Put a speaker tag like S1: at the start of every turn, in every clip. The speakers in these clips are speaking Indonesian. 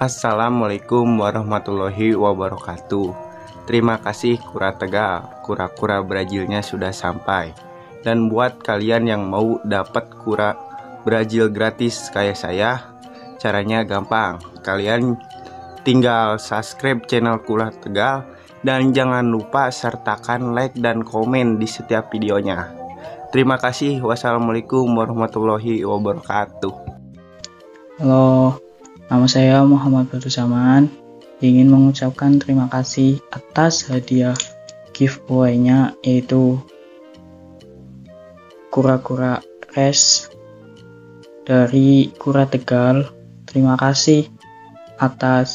S1: Assalamualaikum warahmatullahi wabarakatuh. Terima kasih Kura Tegal, kura-kura Brazilnya sudah sampai. Dan buat kalian yang mau dapat kura Brazil gratis kayak saya, caranya gampang. Kalian tinggal subscribe channel Kura Tegal dan jangan lupa sertakan like dan komen di setiap videonya. Terima kasih. Wassalamualaikum warahmatullahi wabarakatuh.
S2: Halo, nama saya Muhammad Badruzaman. Ingin mengucapkan terima kasih atas hadiah giveaway-nya, yaitu kura-kura res dari Kura Tegal. Terima kasih atas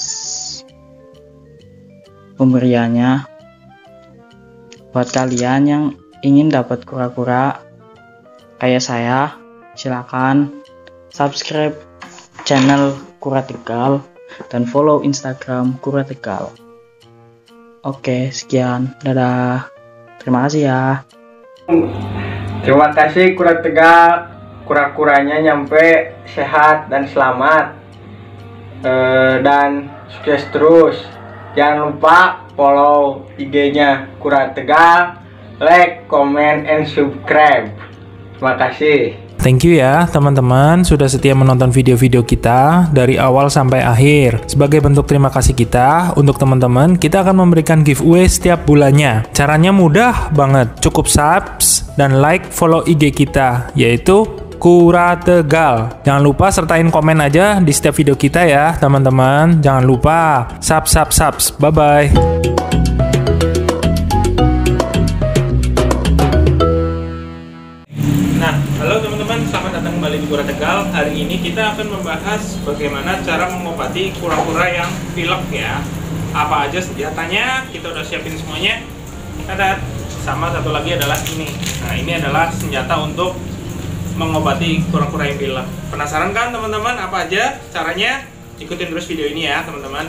S2: pemberiannya. Buat kalian yang ingin dapat kura-kura kayak saya, silakan subscribe channel Kura Tegal dan follow Instagram Kura Tegal. Oke, sekian. Dadah. Terima kasih ya.
S3: Terima kasih Kura Tegal. Kura-kuranya nyampe sehat dan selamat. Dan sukses terus. Jangan lupa follow IG-nya Kura Tegal, like, comment, and subscribe. Terima kasih.
S4: Thank you ya teman-teman sudah setia menonton video-video kita dari awal sampai akhir. Sebagai bentuk terima kasih kita untuk teman-teman, kita akan memberikan giveaway setiap bulannya. Caranya mudah banget, cukup subs dan like follow IG kita, yaitu Kura Tegal. Jangan lupa sertain komen aja di setiap video kita ya teman-teman. Jangan lupa subs. Bye bye. Halo teman-teman, selamat datang kembali di Kura Tegal. Hari ini kita akan membahas bagaimana cara mengobati kura-kura yang pilek ya. Apa aja senjatanya, kita udah siapin semuanya. Ada sama satu lagi adalah ini. Nah, ini adalah senjata untuk mengobati kura-kura yang pilek. Penasaran kan teman-teman apa aja caranya? Ikutin terus video ini ya teman-teman.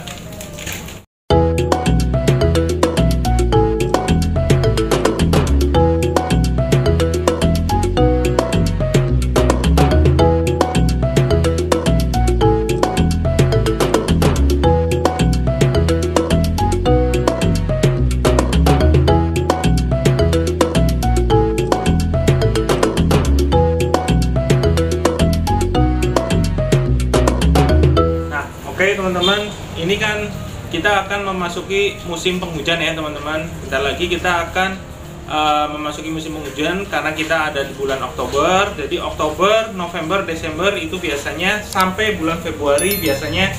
S4: Oke teman-teman, ini kan kita akan memasuki musim penghujan ya teman-teman. Bentar lagi kita akan memasuki musim penghujan karena kita ada di bulan Oktober. Jadi Oktober, November, Desember itu biasanya sampai bulan Februari biasanya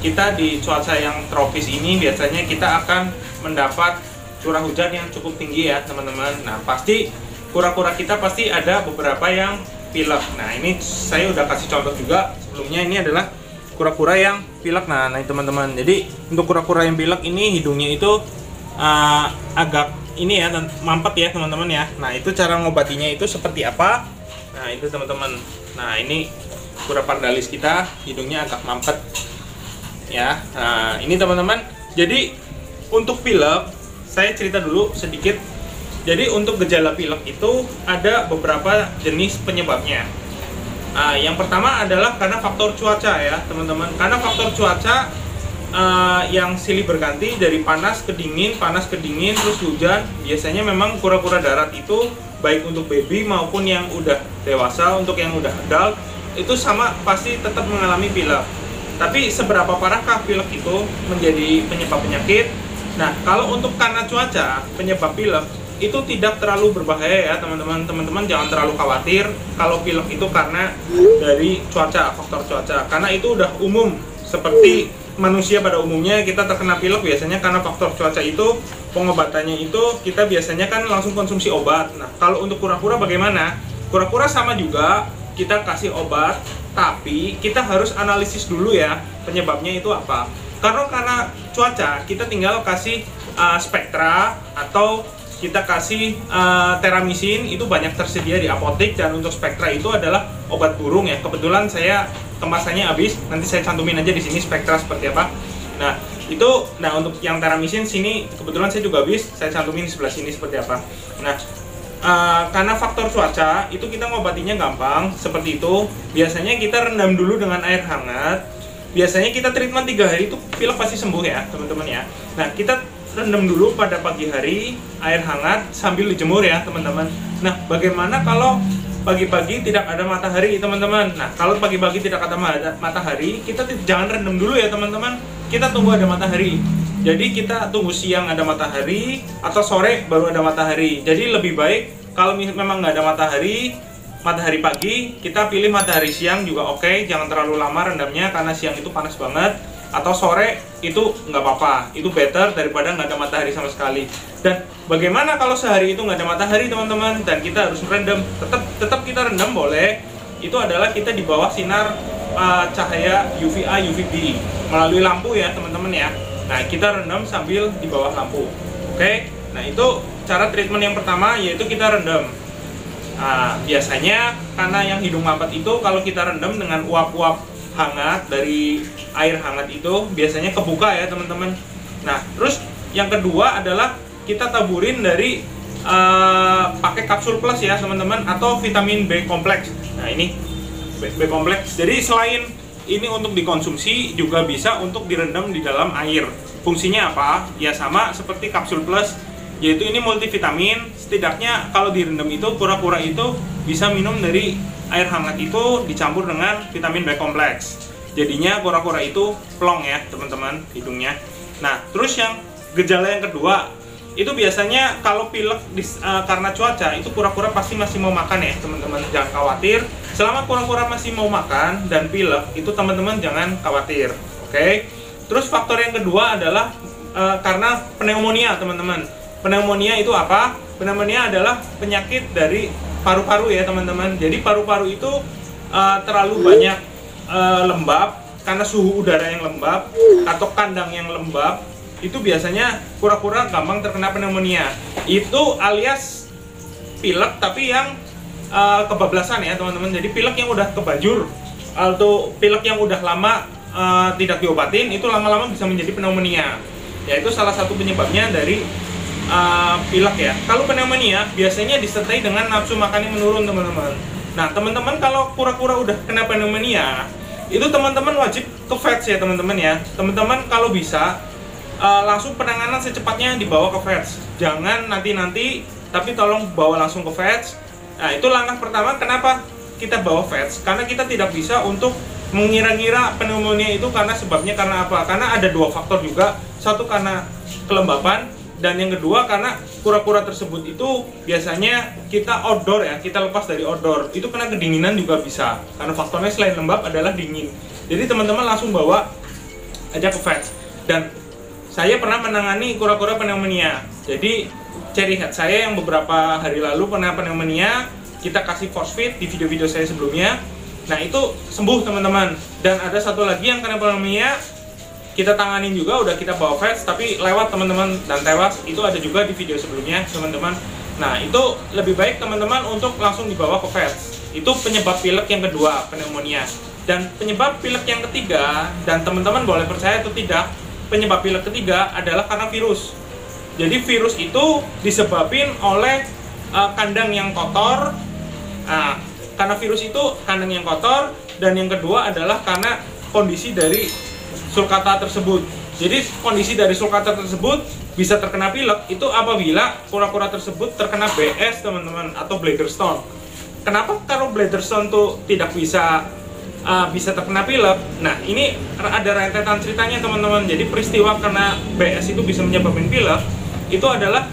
S4: kita di cuaca yang tropis ini biasanya kita akan mendapat curah hujan yang cukup tinggi ya teman-teman. Nah pasti kura-kura kita pasti ada beberapa yang pilek. Nah ini saya udah kasih contoh juga sebelumnya, ini adalah kura-kura yang pilek. Nah teman-teman, jadi untuk kura-kura yang pilek ini hidungnya itu agak ini ya, mampet ya teman-teman ya. Nah itu cara ngobatinya itu seperti apa? Nah itu teman-teman. Nah ini kura pardalis kita hidungnya agak mampet ya. Nah ini teman-teman, jadi untuk pilek saya cerita dulu sedikit. Jadi untuk gejala pilek itu ada beberapa jenis penyebabnya. Yang pertama adalah karena faktor cuaca ya teman-teman. Karena faktor cuaca yang silih berganti dari panas ke dingin terus hujan. Biasanya memang kura-kura darat itu baik untuk baby maupun yang udah dewasa, untuk yang udah adult itu sama pasti tetap mengalami pilek. Tapi seberapa parahkah pilek itu menjadi penyebab penyakit? Nah kalau untuk karena cuaca penyebab pilek itu tidak terlalu berbahaya ya teman-teman. Teman-teman jangan terlalu khawatir kalau pilek itu karena dari cuaca, faktor cuaca, karena itu udah umum. Seperti manusia pada umumnya kita terkena pilek biasanya karena faktor cuaca itu. Pengobatannya itu kita biasanya kan langsung konsumsi obat. Nah kalau untuk kura-kura bagaimana? Kura-kura sama juga, kita kasih obat, tapi kita harus analisis dulu ya penyebabnya itu apa. Karena cuaca kita tinggal kasih spektra atau kita kasih teramisin, itu banyak tersedia di apotek. Dan untuk spektra itu adalah obat burung ya. Kebetulan saya kemasannya habis, nanti saya cantumin aja di sini spektra seperti apa. Nah itu, untuk yang teramisin sini kebetulan saya juga habis, saya cantumin di sebelah sini seperti apa. Nah karena faktor cuaca itu kita ngobatinya gampang seperti itu. Biasanya kita rendam dulu dengan air hangat. biasanya kita treatment 3 hari itu pilek pasti sembuh ya teman-teman ya. Nah, kita rendam dulu pada pagi hari air hangat sambil dijemur ya teman-teman. Nah, bagaimana kalau pagi-pagi tidak ada matahari teman-teman? Nah, kalau pagi-pagi tidak ada matahari, kita jangan rendam dulu ya teman-teman. Kita tunggu ada matahari. Jadi kita tunggu siang ada matahari atau sore baru ada matahari. Jadi lebih baik kalau memang nggak ada matahari pagi, kita pilih matahari siang juga oke. Jangan terlalu lama rendamnya karena siang itu panas banget. Atau sore itu nggak apa-apa, itu better daripada nggak ada matahari sama sekali. Dan bagaimana kalau sehari itu nggak ada matahari teman-teman dan kita harus merendam? Tetap kita rendam boleh. Itu adalah kita di bawah sinar cahaya UVA, UVB melalui lampu ya teman-teman ya. Nah, kita rendam sambil di bawah lampu. Oke. Nah, itu cara treatment yang pertama, yaitu kita rendam. Nah, biasanya karena yang hidung mampet itu kalau kita rendam dengan uap-uap hangat dari air hangat itu biasanya kebuka ya teman-teman. Nah, terus yang kedua adalah kita taburin dari pakai kapsul plus ya teman-teman, atau vitamin B kompleks. Nah, ini B kompleks. Jadi selain ini untuk dikonsumsi, juga bisa untuk direndam di dalam air. Fungsinya apa? Ya sama seperti kapsul plus, yaitu ini multivitamin. Setidaknya kalau direndam itu kura-kura itu bisa minum dari air hangat itu dicampur dengan vitamin B kompleks. Jadinya kura-kura itu plong ya teman-teman hidungnya. Nah, terus yang gejala yang kedua itu biasanya kalau pilek karena cuaca, itu kura-kura pasti masih mau makan ya teman-teman. Jangan khawatir, selama kura-kura masih mau makan dan pilek itu teman-teman jangan khawatir. Oke. Terus faktor yang kedua adalah karena pneumonia teman-teman. Pneumonia itu apa? Pneumonia adalah penyakit dari paru-paru ya teman-teman. Jadi paru-paru itu terlalu banyak lembab karena suhu udara yang lembab atau kandang yang lembab. Itu biasanya kura-kura gampang terkena pneumonia. Itu alias pilek tapi yang kebablasan ya teman-teman. Jadi pilek yang udah kebanjur atau pilek yang udah lama tidak diobatin, itu lama-lama bisa menjadi pneumonia. Ya, itu salah satu penyebabnya dari pilek ya. Kalau pneumonia biasanya disertai dengan nafsu makan yang menurun teman-teman. Nah, teman-teman kalau kura-kura udah kena pneumonia, itu teman-teman wajib ke vets ya teman-teman ya. Teman-teman kalau bisa langsung penanganan secepatnya dibawa ke vets. Jangan nanti-nanti, tapi tolong bawa langsung ke vets. Nah, itu langkah pertama kenapa kita bawa vets. Karena kita tidak bisa untuk mengira-ngira pneumonia itu karena sebabnya karena apa? Karena ada dua faktor juga. Satu karena kelembapan, dan yang kedua karena kura-kura tersebut itu biasanya kita outdoor ya, kita lepas dari outdoor. Itu kena kedinginan juga bisa. Karena faktornya selain lembab adalah dingin. Jadi teman-teman langsung bawa aja ke vets. Dan saya pernah menangani kura-kura pneumonia. Jadi cherry head saya yang beberapa hari lalu pernah pneumonia, kita kasih force feed di video-video saya sebelumnya. Nah, itu sembuh teman-teman. Dan ada satu lagi yang kena pneumonia, kita tanganin juga, udah kita bawa vets tapi lewat teman-teman dan tewas. Itu ada juga di video sebelumnya teman-teman. Nah, itu lebih baik teman-teman untuk langsung dibawa ke vets. Itu penyebab pilek yang kedua, pneumonia. Dan penyebab pilek yang ketiga, dan teman-teman boleh percaya atau tidak, penyebab pilek ketiga adalah karena virus. Jadi virus itu disebabkan oleh kandang yang kotor. Nah, karena virus itu kandang yang kotor, dan yang kedua adalah karena kondisi dari sulcata tersebut. Jadi kondisi dari sulcata tersebut bisa terkena pilek itu apabila kura-kura tersebut terkena BS teman-teman, atau bladder stone. Kenapa kalau bladder stone tuh tidak bisa terkena pilek? Nah, ini ada rentetan ceritanya teman-teman. Jadi peristiwa karena BS itu bisa menyebabkan pilek itu adalah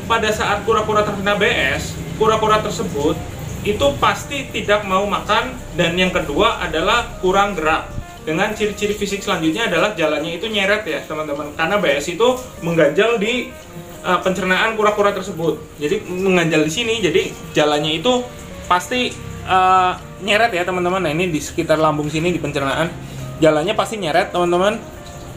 S4: pada saat kura-kura terkena BS, kura-kura tersebut itu pasti tidak mau makan, dan yang kedua adalah kurang gerak. Dengan ciri-ciri fisik selanjutnya adalah jalannya itu nyeret ya teman-teman, karena BS itu mengganjal di pencernaan kura-kura tersebut. Jadi mengganjal di sini, jadi jalannya itu pasti nyeret ya teman-teman. Nah, ini di sekitar lambung sini di pencernaan, jalannya pasti nyeret teman-teman.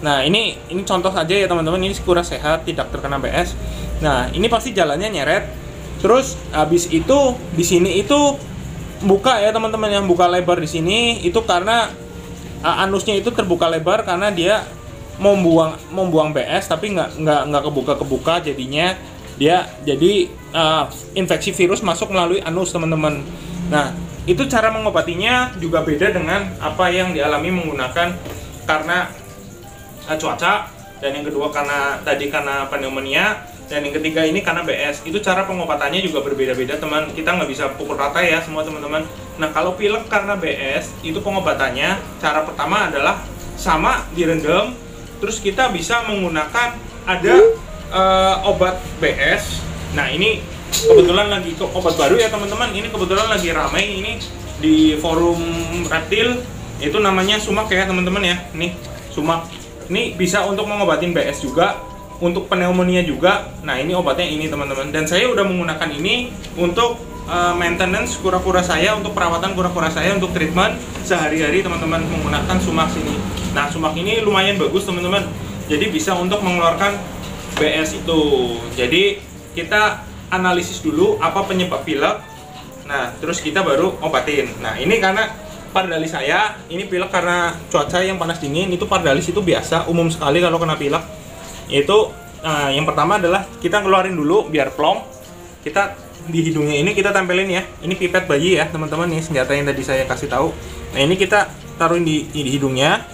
S4: Nah, ini contoh saja ya teman-teman, ini kura sehat tidak terkena BS. Nah, ini pasti jalannya nyeret. Terus habis itu di sini itu buka ya teman-teman, yang buka lebar di sini itu karena anusnya itu terbuka lebar karena dia mau buang BS tapi nggak kebuka, jadinya dia jadi infeksi virus masuk melalui anus teman-teman. Nah, itu cara mengobatinya juga beda dengan apa yang dialami menggunakan karena cuaca, dan yang kedua karena pneumonia, dan yang ketiga ini karena BS. Itu cara pengobatannya juga berbeda-beda teman, kita nggak bisa pukul rata ya semua teman-teman. Nah kalau pilek karena BS itu pengobatannya, cara pertama adalah sama direndam, terus kita bisa menggunakan ada obat BS. Nah ini kebetulan lagi obat baru ya teman-teman, ini kebetulan lagi ramai ini di forum reptil, itu namanya sumak ya teman-teman ya. Nih sumak, ini bisa untuk mengobatin BS juga, untuk pneumonia juga. Nah ini obatnya ini teman-teman, dan saya udah menggunakan ini untuk maintenance kura-kura saya, untuk perawatan kura-kura saya, untuk treatment sehari-hari teman-teman menggunakan sumak sini. Nah sumak ini lumayan bagus teman-teman, jadi bisa untuk mengeluarkan BS itu. Jadi kita analisis dulu apa penyebab pilek, nah terus kita baru obatin. Nah ini karena pardalis saya, ini pilek karena cuaca yang panas dingin. Itu pardalis itu biasa, umum sekali kalau kena pilek. Itu yang pertama adalah kita keluarin dulu biar plong. Kita di hidungnya ini kita tempelin ya, ini pipet bayi ya teman-teman, nih senjata yang tadi saya kasih tahu. Nah ini kita taruhin di hidungnya.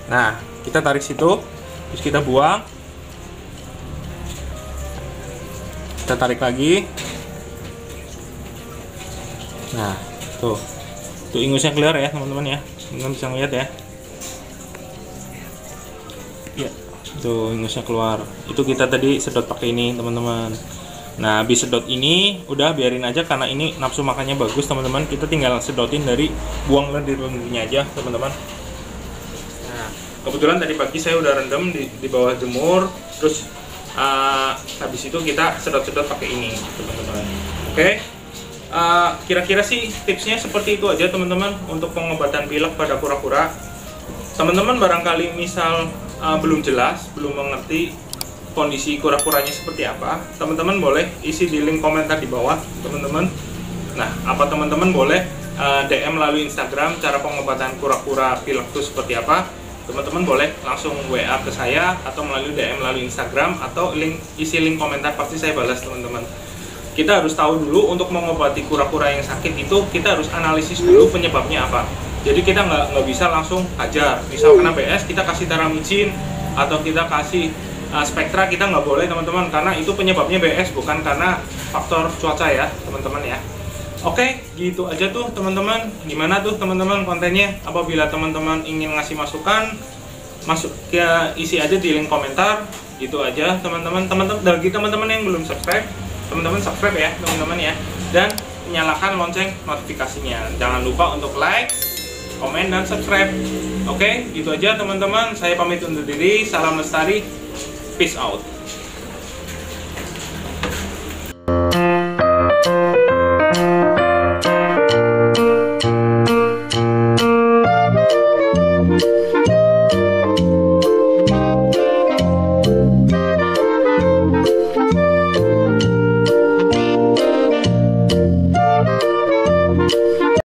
S4: Nah kita tarik situ, terus kita buang, kita tarik lagi. Nah tuh ingusnya keluar ya teman-teman ya, teman-teman bisa ngeliat ya. Ya tuh ingusnya keluar. Itu kita tadi sedot pakai ini teman-teman. Nah habis sedot ini udah biarin aja, karena ini nafsu makannya bagus teman-teman. Kita tinggal sedotin dari buang lendir-lendirnya aja teman-teman. Nah kebetulan tadi pagi saya udah rendam di bawah jemur, terus habis itu kita sedot-sedot pakai ini teman-teman. Oke. Kira-kira sih tipsnya seperti itu aja teman-teman untuk pengobatan pilek pada kura-kura. Teman-teman barangkali misal belum jelas, belum mengerti kondisi kura-kuranya seperti apa, teman-teman boleh isi di link komentar di bawah teman-teman. Nah apa teman-teman boleh DM melalui Instagram cara pengobatan kura-kura pilek itu seperti apa. Teman-teman boleh langsung WA ke saya, atau melalui DM melalui Instagram, atau isi link komentar, pasti saya balas teman-teman. Kita harus tahu dulu untuk mengobati kura-kura yang sakit itu, kita harus analisis dulu penyebabnya apa. Jadi kita nggak bisa langsung hajar. Misal kena BS kita kasih taramicin atau kita kasih spektra, kita nggak boleh teman-teman, karena itu penyebabnya BS, bukan karena faktor cuaca ya teman-teman ya. Oke, gitu aja tuh teman-teman. Gimana tuh teman-teman kontennya? Apabila teman-teman ingin ngasih masukan, isi aja di link komentar. Gitu aja teman-teman. Bagi teman-teman yang belum subscribe, teman-teman subscribe ya teman-teman ya, dan nyalakan lonceng notifikasinya. Jangan lupa untuk like, komen, dan subscribe. Oke, gitu aja teman-teman. Saya pamit undur diri. Salam lestari. Peace out.